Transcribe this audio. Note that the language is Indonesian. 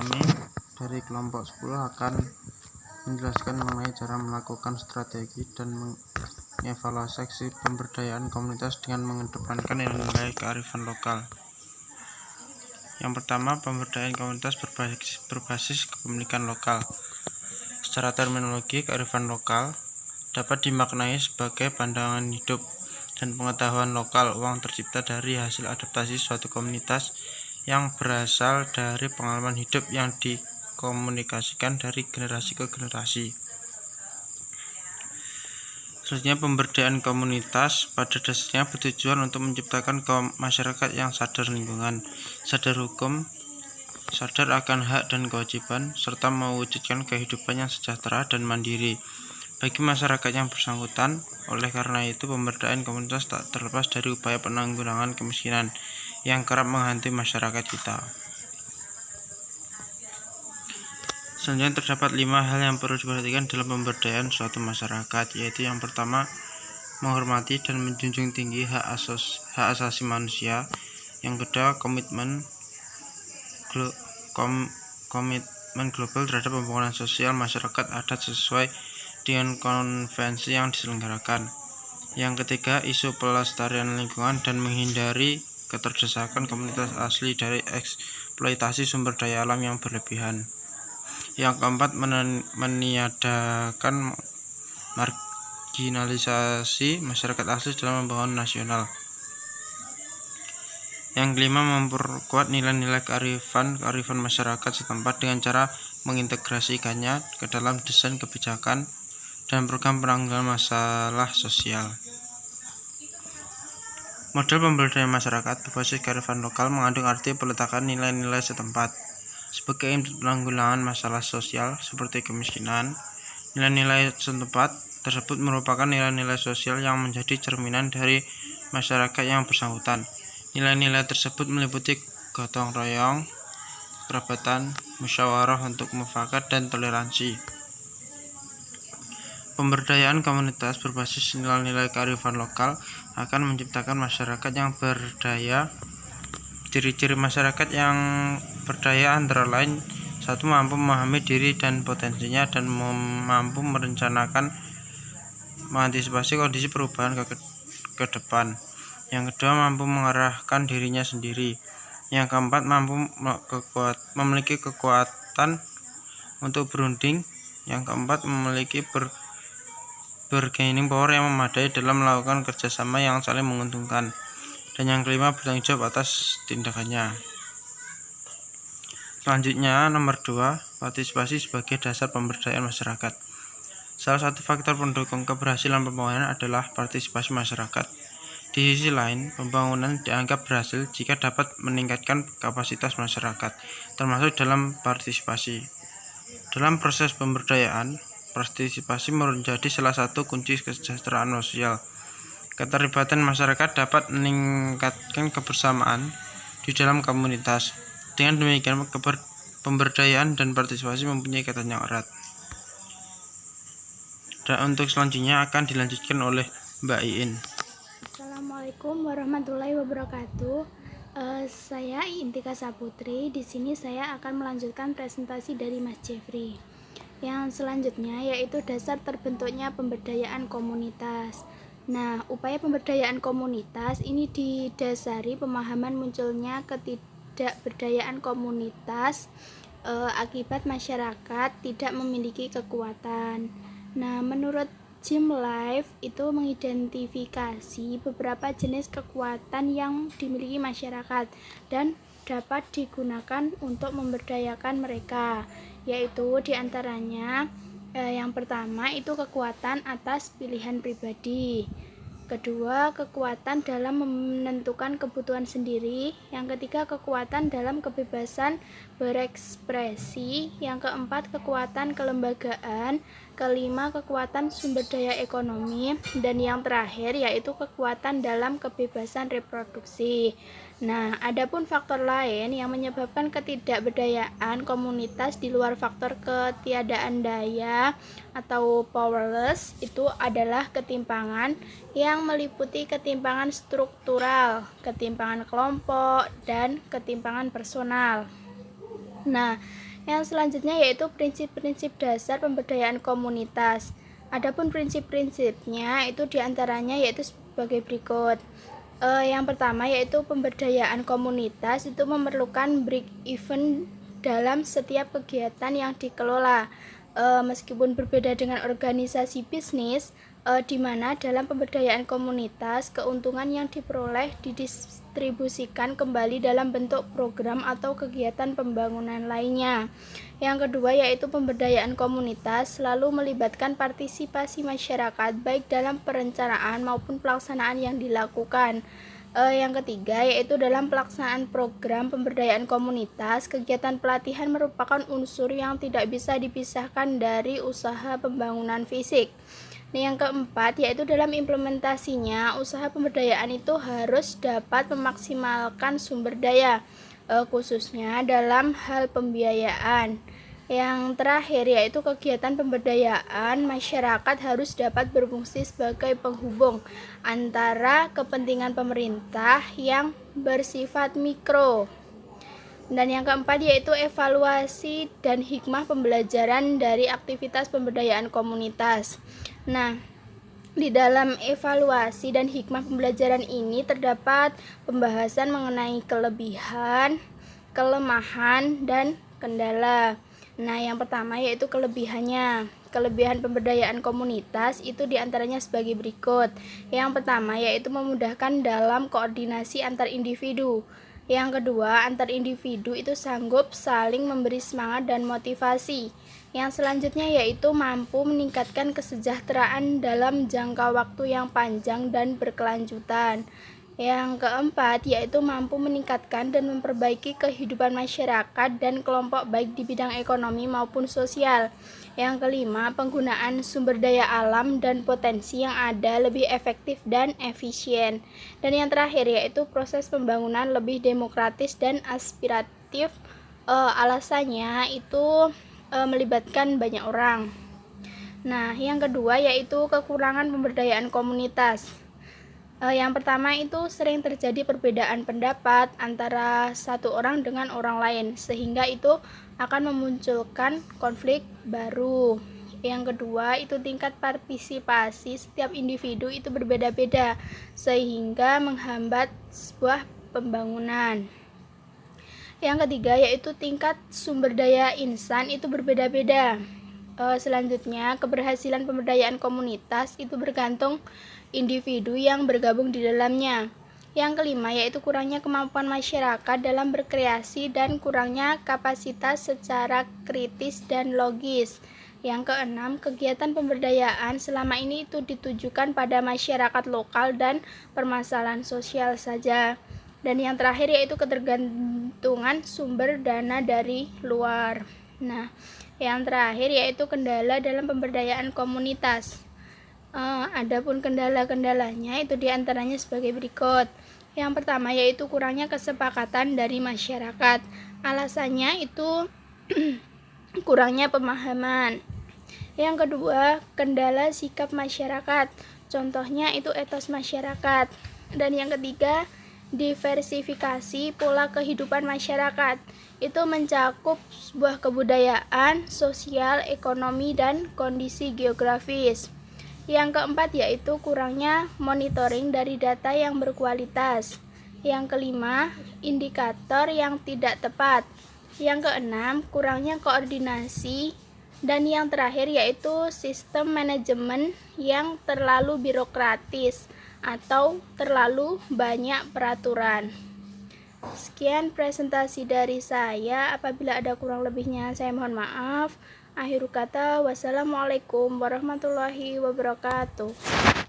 kami dari kelompok 10 akan menjelaskan mengenai cara melakukan strategi dan mengevaluasi aksi pemberdayaan komunitas dengan mengedepankan nilai-nilai kearifan lokal. Yang pertama, pemberdayaan komunitas berbasis kepemilikan lokal. Secara terminologi, kearifan lokal dapat dimaknai sebagai pandangan hidup dan pengetahuan lokal uang tercipta dari hasil adaptasi suatu komunitas yang berasal dari pengalaman hidup yang dikomunikasikan dari generasi ke generasi. Selanjutnya, pemberdayaan komunitas pada dasarnya bertujuan untuk menciptakan masyarakat yang sadar lingkungan, sadar hukum, sadar akan hak dan kewajiban, serta mewujudkan kehidupan yang sejahtera dan mandiri bagi masyarakat yang bersangkutan. Oleh karena itu, pemberdayaan komunitas tak terlepas dari upaya penanggulangan kemiskinan yang kerap menghantui masyarakat kita. Selanjutnya, terdapat 5 hal yang perlu diperhatikan dalam pemberdayaan suatu masyarakat, yaitu yang pertama, menghormati dan menjunjung tinggi hak asasi manusia. Yang kedua, komitmen global terhadap pembangunan sosial masyarakat adat sesuai dengan konvensi yang diselenggarakan. Yang ketiga, isu pelestarian lingkungan dan menghindari keterdesakan komunitas asli dari eksploitasi sumber daya alam yang berlebihan. Yang keempat, meniadakan marginalisasi masyarakat asli dalam pembangunan nasional. Yang kelima, memperkuat nilai-nilai kearifan masyarakat setempat dengan cara mengintegrasikannya ke dalam desain kebijakan dan program penanggulangan masalah sosial. Model pemberdayaan masyarakat berbasis kearifan lokal mengandung arti peletakan nilai-nilai setempat sebagai input penanggulangan masalah sosial seperti kemiskinan. Nilai-nilai setempat tersebut merupakan nilai-nilai sosial yang menjadi cerminan dari masyarakat yang bersangkutan. Nilai-nilai tersebut meliputi gotong royong, kerabatan, musyawarah untuk mufakat, dan toleransi. Pemberdayaan komunitas berbasis nilai-nilai kearifan lokal akan menciptakan masyarakat yang berdaya. Ciri-ciri masyarakat yang berdaya antara lain: 1. Mampu memahami diri dan potensinya dan mampu merencanakan mengantisipasi kondisi perubahan ke depan. Yang kedua, mampu mengarahkan dirinya sendiri. Yang keempat, memiliki kekuatan untuk berunding. Yang keempat, memiliki bargaining power yang memadai dalam melakukan kerjasama yang saling menguntungkan. Dan yang kelima, bertanggung jawab atas tindakannya. Selanjutnya, nomor 2, partisipasi sebagai dasar pemberdayaan masyarakat. Salah satu faktor pendukung keberhasilan pembangunan adalah partisipasi masyarakat. Di sisi lain, pembangunan dianggap berhasil jika dapat meningkatkan kapasitas masyarakat, termasuk dalam partisipasi. Dalam proses pemberdayaan, partisipasi menjadi salah satu kunci kesejahteraan sosial. Keterlibatan masyarakat dapat meningkatkan kebersamaan di dalam komunitas. Dengan demikian, pemberdayaan dan partisipasi mempunyai kaitan yang erat. Dan untuk selanjutnya akan dilanjutkan oleh Mbak Iin. Assalamualaikum warahmatullahi wabarakatuh. Saya Intika Saputri. Di sini saya akan melanjutkan presentasi dari Mas Jeffrey. Yang selanjutnya yaitu dasar terbentuknya pemberdayaan komunitas. Nah, upaya pemberdayaan komunitas ini didasari pemahaman munculnya ketidakberdayaan komunitas akibat masyarakat tidak memiliki kekuatan. Nah, menurut Jim Life itu mengidentifikasi beberapa jenis kekuatan yang dimiliki masyarakat dan dapat digunakan untuk memberdayakan mereka, yaitu diantaranya yang pertama itu kekuatan atas pilihan pribadi, kedua kekuatan dalam menentukan kebutuhan sendiri, yang ketiga kekuatan dalam kebebasan berekspresi, yang keempat kekuatan kelembagaan, kelima kekuatan sumber daya ekonomi, dan yang terakhir yaitu kekuatan dalam kebebasan reproduksi. Nah, adapun faktor lain yang menyebabkan ketidakberdayaan komunitas di luar faktor ketiadaan daya atau powerless itu adalah ketimpangan yang meliputi ketimpangan struktural, ketimpangan kelompok, dan ketimpangan personal. Nah, Yang selanjutnya yaitu prinsip-prinsip dasar pemberdayaan komunitas. Adapun prinsip-prinsipnya itu diantaranya yaitu sebagai berikut. Yang pertama yaitu pemberdayaan komunitas itu memerlukan break even dalam setiap kegiatan yang dikelola. Meskipun berbeda dengan organisasi bisnis, di mana dalam pemberdayaan komunitas keuntungan yang diperoleh didistribusikan kembali dalam bentuk program atau kegiatan pembangunan lainnya. Yang kedua yaitu pemberdayaan komunitas selalu melibatkan partisipasi masyarakat baik dalam perencanaan maupun pelaksanaan yang dilakukan. Yang ketiga yaitu dalam pelaksanaan program pemberdayaan komunitas, kegiatan pelatihan merupakan unsur yang tidak bisa dipisahkan dari usaha pembangunan fisik. Yang keempat yaitu dalam implementasinya, usaha pemberdayaan itu harus dapat memaksimalkan sumber daya, khususnya dalam hal pembiayaan. Yang terakhir yaitu kegiatan pemberdayaan masyarakat harus dapat berfungsi sebagai penghubung antara kepentingan pemerintah yang bersifat mikro. Dan yang keempat yaitu evaluasi dan hikmah pembelajaran dari aktivitas pemberdayaan komunitas. Nah, di dalam evaluasi dan hikmah pembelajaran ini terdapat pembahasan mengenai kelebihan, kelemahan, dan kendala. Nah, yang pertama yaitu kelebihannya. Kelebihan pemberdayaan komunitas itu diantaranya sebagai berikut. Yang pertama yaitu memudahkan dalam koordinasi antar individu. Yang kedua, antar individu itu sanggup saling memberi semangat dan motivasi. Yang selanjutnya yaitu mampu meningkatkan kesejahteraan dalam jangka waktu yang panjang dan berkelanjutan. Yang keempat yaitu mampu meningkatkan dan memperbaiki kehidupan masyarakat dan kelompok baik di bidang ekonomi maupun sosial. Yang kelima, penggunaan sumber daya alam dan potensi yang ada lebih efektif dan efisien. Dan yang terakhir yaitu proses pembangunan lebih demokratis dan aspiratif. Alasannya itu melibatkan banyak orang. Nah, yang kedua yaitu kekurangan pemberdayaan komunitas. Yang pertama itu sering terjadi perbedaan pendapat antara satu orang dengan orang lain, sehingga itu akan memunculkan konflik baru. Yang kedua itu tingkat partisipasi setiap individu itu berbeda-beda, sehingga menghambat sebuah pembangunan. Yang ketiga yaitu tingkat sumber daya insan itu berbeda-beda. Selanjutnya, keberhasilan pemberdayaan komunitas itu bergantung individu yang bergabung di dalamnya. Yang kelima yaitu kurangnya kemampuan masyarakat dalam berkreasi dan kurangnya kapasitas secara kritis dan logis. Yang keenam, kegiatan pemberdayaan selama ini itu ditujukan pada masyarakat lokal dan permasalahan sosial saja. Dan yang terakhir yaitu ketergantungan sumber dana dari luar. Nah, yang terakhir yaitu kendala dalam pemberdayaan komunitas. Adapun kendala-kendalanya itu diantaranya sebagai berikut. Yang pertama yaitu kurangnya kesepakatan dari masyarakat. Alasannya itu kurangnya pemahaman. Yang kedua, kendala sikap masyarakat. Contohnya itu etos masyarakat. Dan yang ketiga, diversifikasi pola kehidupan masyarakat. Itu mencakup sebuah kebudayaan, sosial, ekonomi, dan kondisi geografis. Yang keempat yaitu kurangnya monitoring dari data yang berkualitas. Yang kelima, indikator yang tidak tepat. Yang keenam, kurangnya koordinasi. Dan yang terakhir yaitu sistem manajemen yang terlalu birokratis atau terlalu banyak peraturan. Sekian presentasi dari saya. Apabila ada kurang lebihnya saya mohon maaf. Akhir kata, wassalamualaikum warahmatullahi wabarakatuh.